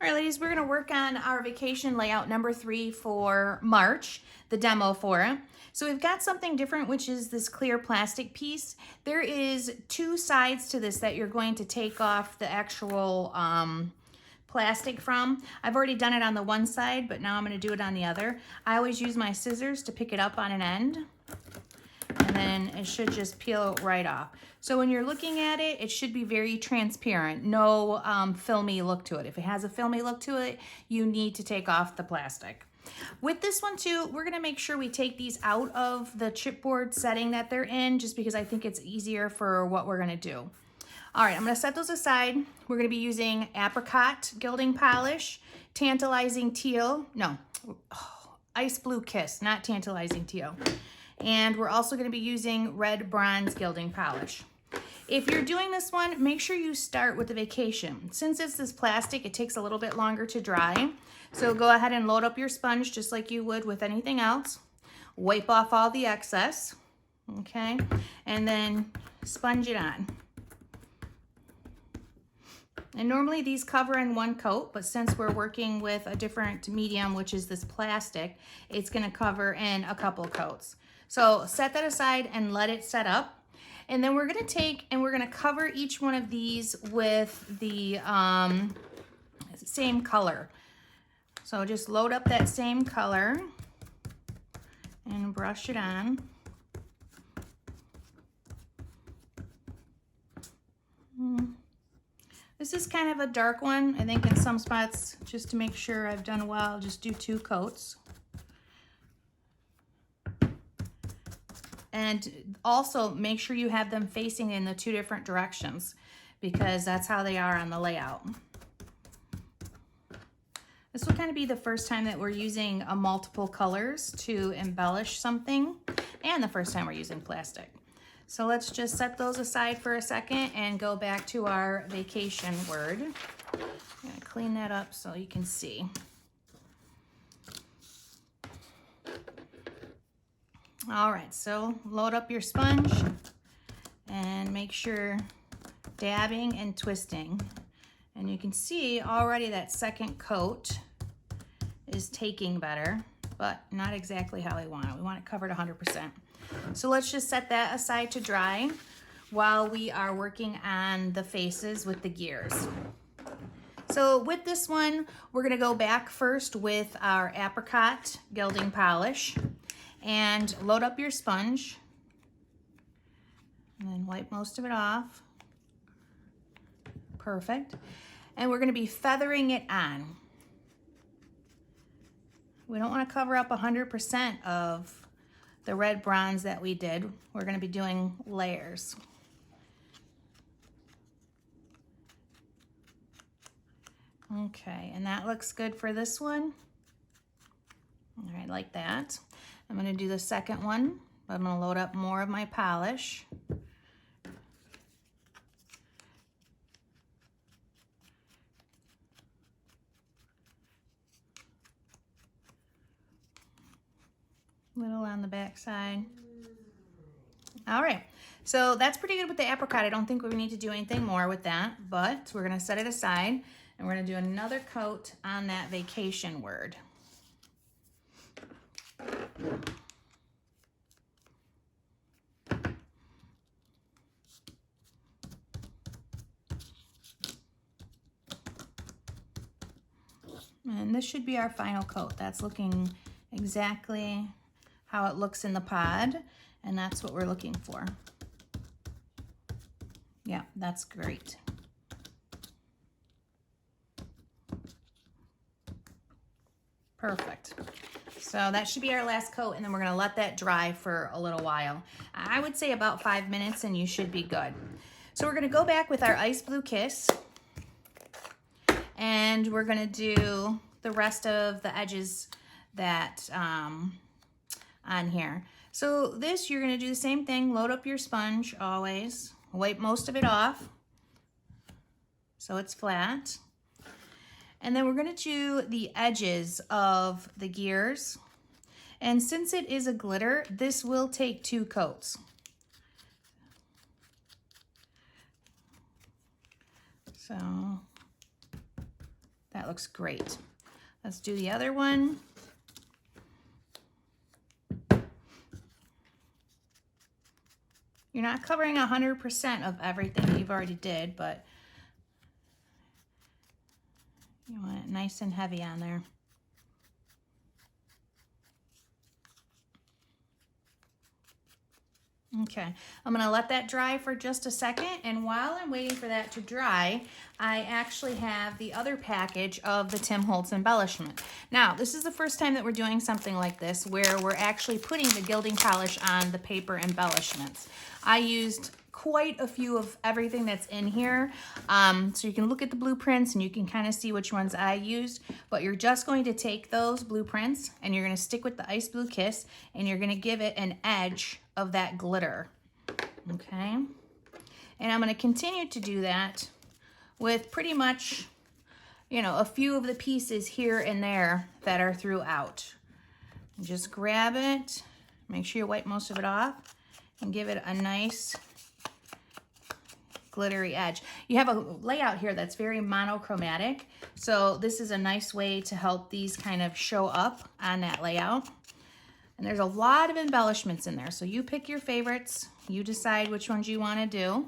All right, ladies, we're gonna work on our vacation layout number 3 for March, the demo for it. So we've got something different, which is this clear plastic piece. There is 2 sides to this that you're going to take off the actual plastic from. I've already done it on the one side, but now I'm gonna do it on the other. I always use my scissors to pick it up on an end, and then it should just peel right off. So when you're looking at it, it should be very transparent, no filmy look to it. If it has a filmy look to it, you need to take off the plastic. With this one too, we're gonna make sure we take these out of the chipboard setting that they're in, just because I think it's easier for what we're gonna do. All right, I'm gonna set those aside. We're gonna be using apricot gilding polish, tantalizing teal, ice blue kiss, not tantalizing teal. And we're also gonna be using red bronze gilding polish. If you're doing this one, make sure you start with the vacation. Since it's this plastic, it takes a little bit longer to dry. So go ahead and load up your sponge just like you would with anything else. Wipe off all the excess, okay? And then sponge it on. And normally these cover in one coat, but since we're working with a different medium, which is this plastic, it's gonna cover in a couple coats. So set that aside and let it set up. And then we're gonna take and we're gonna cover each one of these with the same color. So just load up that same color and brush it on. This is kind of a dark one. I think in some spots, just to make sure I've done well, just do 2 coats. And also make sure you have them facing in the 2 different directions, because that's how they are on the layout. This will kind of be the first time that we're using multiple colors to embellish something, and the first time we're using plastic. So let's just set those aside for a second and go back to our vacation word. I'm gonna clean that up so you can see. All right, so load up your sponge and make sure dabbing and twisting. And you can see already that second coat is taking better, but not exactly how we want it. We want it covered 100%. So let's just set that aside to dry while we are working on the faces with the gears. So with this one, we're gonna go back first with our apricot gilding polish. And load up your sponge and then wipe most of it off. Perfect. And we're gonna be feathering it on. We don't wanna cover up 100% of the red bronze that we did. We're gonna be doing layers. Okay, and that looks good for this one. All right, like that. I'm gonna do the second one. I'm gonna load up more of my polish. Little on the back side. All right, so that's pretty good with the apricot. I don't think we need to do anything more with that, but we're gonna set it aside and we're gonna do another coat on that vacation word. And this should be our final coat. That's looking exactly how it looks in the pod, and that's what we're looking for. Yeah, that's great. Perfect. So that should be our last coat, and then we're gonna let that dry for a little while. I would say about 5 minutes and you should be good. So we're gonna go back with our ice blue kiss, and we're gonna do the rest of the edges that on here. So this, you're gonna do the same thing, load up your sponge always, wipe most of it off so it's flat. And then we're gonna do the edges of the gears. And since it is a glitter, this will take 2 coats. So That looks great. Let's do the other one. You're not covering 100% of everything that you've already did, but you want it nice and heavy on there. Okay, I'm gonna let that dry for just a second, and while I'm waiting for that to dry, I actually have the other package of the Tim Holtz embellishment. Now, this is the first time that we're doing something like this, where we're actually putting the gilding polish on the paper embellishments. I used quite a few of everything that's in here, so you can look at the blueprints and you can kind of see which ones I used, but you're just going to take those blueprints and you're going to stick with the Ice Blue Kiss and you're going to give it an edge of that glitter. Okay, and I'm going to continue to do that with pretty much, you know, a few of the pieces here and there that are throughout. Just grab it, make sure you wipe most of it off, and give it a nice glittery edge. You have a layout here that's very monochromatic, so this is a nice way to help these kind of show up on that layout. And there's a lot of embellishments in there, so you pick your favorites, you decide which ones you want to do,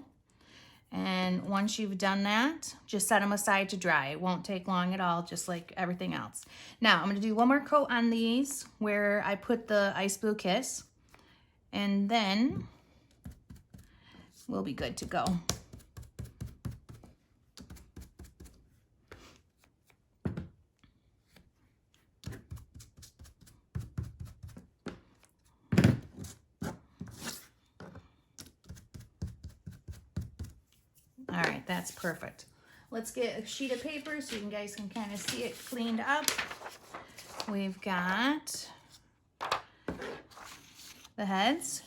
and once you've done that, just set them aside to dry. It won't take long at all, just like everything else. Now I'm going to do one more coat on these where I put the Ice Blue Kiss, and then we'll be good to go. All right, that's perfect. Let's get a sheet of paper so you guys can kind of see it cleaned up. We've got the heads.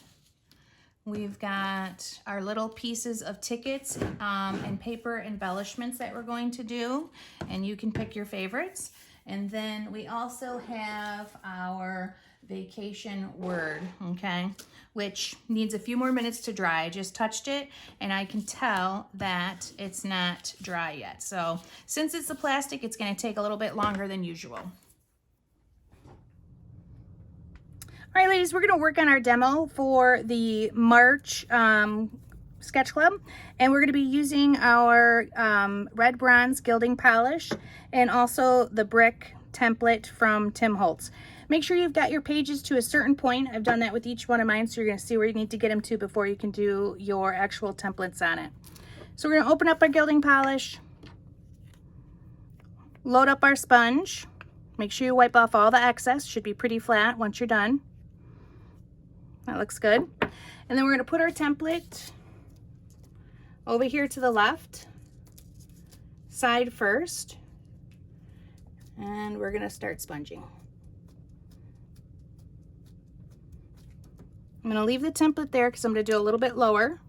We've got our little pieces of tickets and paper embellishments that we're going to do, and you can pick your favorites. And then we also have our vacation word, okay, which needs a few more minutes to dry. I just touched it and I can tell that it's not dry yet. So since it's the plastic, it's going to take a little bit longer than usual. All right, ladies, we're going to work on our demo for the March Sketch Club, and we're going to be using our red bronze gilding polish and also the brick template from Tim Holtz. Make sure you've got your pages to a certain point. I've done that with each one of mine, so you're going to see where you need to get them to before you can do your actual templates on it. So we're going to open up our gilding polish, load up our sponge. Make sure you wipe off all the excess. Should be pretty flat once you're done. That looks good. And then we're going to put our template over here to the left side first, and we're going to start sponging. I'm going to leave the template there because I'm going to do a little bit lower.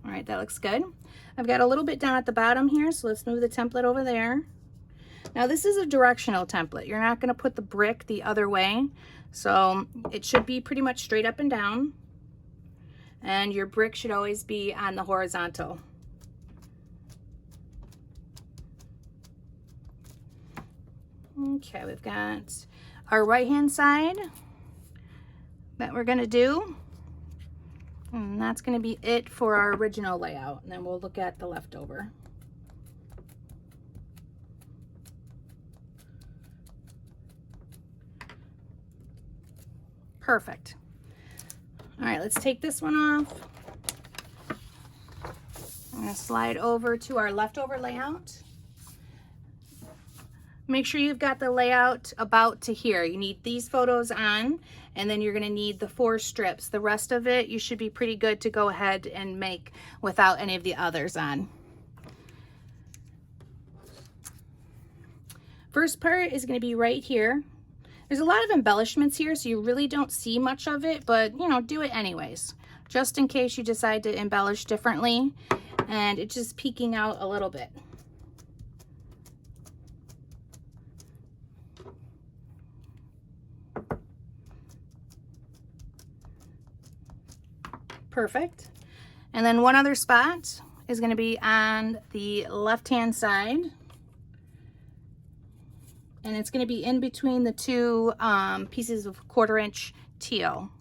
All right, that looks good. I've got a little bit down at the bottom here, so let's move the template over there. Now this is a directional template. You're not going to put the brick the other way, so it should be pretty much straight up and down, and your brick should always be on the horizontal. Okay, we've got our right hand side that we're going to do, and that's going to be it for our original layout, and then we'll look at the leftover. Perfect. All right, let's take this one off. I'm going to slide over to our leftover layout. Make sure you've got the layout about to here. You need these photos on, and then you're going to need the 4 strips. The rest of it you should be pretty good to go ahead and make without any of the others on. First part is going to be right here. There's a lot of embellishments here, so you really don't see much of it, but you know, do it anyways, just in case you decide to embellish differently and it's just peeking out a little bit. Perfect. And then one other spot is going to be on the left-hand side. And it's going to be in between the two pieces of 1/4 inch teal.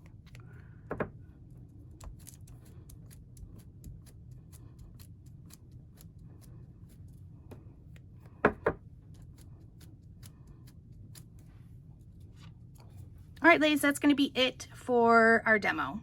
All right, ladies, that's going to be it for our demo.